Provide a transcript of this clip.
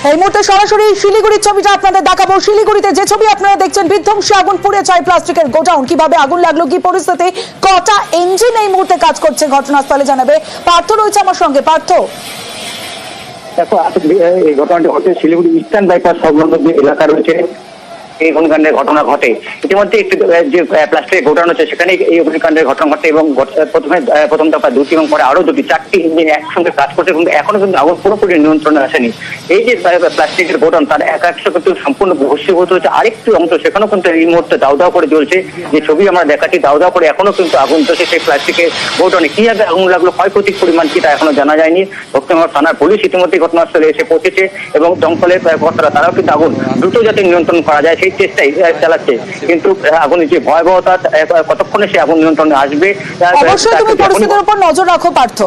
এই মুহূর্তে সরাসরি শিলিগুড়ির ছবিটা আপনাদের দেখাবো। শিলিগুড়িতে যে ছবি আপনারা দেখছেন, বিধ্বংসী আগুন, পুড়ে ছাই প্লাস্টিকের গোডাউন। কিভাবে আগুন লাগলো, কি পরিস্থিতি, কটা ইঞ্জিন এই মুহূর্তে কাজ করছে ঘটনাস্থলে জানাবে পার্থ রয়েছে আমার সঙ্গে। পার্থ, দেখো এই ঘটনাটি ঘটে শিলিগুড়ি ইস্টার্ন বাইপাস সংলগ্ন যে এলাকা রয়েছে এই অগ্নিকাণ্ডের ঘটনা ঘটে। ইতিমধ্যে একটি যে প্লাস্টিকের গোডাউন আছে সেখানে এই অগ্নিকাণ্ডের ঘটনা ঘটে এবং প্রথম দফা দুটি এবং পরে আরো দুটি চারটি ইঞ্জিন একসঙ্গে কাজ করছে কিন্তু এখনো কিন্তু আগুন পুরোপুরি নিয়ন্ত্রণে আসেনি। এই যে প্লাস্টিকের গোডাউন তার একাংশ কিন্তু সম্পূর্ণ ভস্মীভূত হচ্ছে, আরেকটি অংশ সেখানেও কিন্তু এই মুহূর্তে দাউ দাউ করে জ্বলছে। যে ছবি আমরা দেখাচ্ছি দাউ দাউ করে এখনো কিন্তু আগুন জ্বলছে সেই প্লাস্টিকের গোডাউনে। কিভাবে আগুন লাগলো, ক্ষয়ক্ষতির পরিমাণ কি তা এখনো জানা যায়নি। দক্ষিণবঙ্গ থানার পুলিশ ইতিমধ্যে ঘটনাস্থলে এসে পৌঁছেছে এবং দমকলের কর্তারা তারাও কিন্তু আগুন দ্রুত যাতে নিয়ন্ত্রণ করা যায় সেই চেষ্টাই চালাচ্ছে। কিন্তু আগুনের যে ভয়াবহতা, কতক্ষণে সে আগুন নিয়ন্ত্রণে আসবে। অবশ্যই তুমি পরিস্থিতির উপর নজর রাখো পার্থ।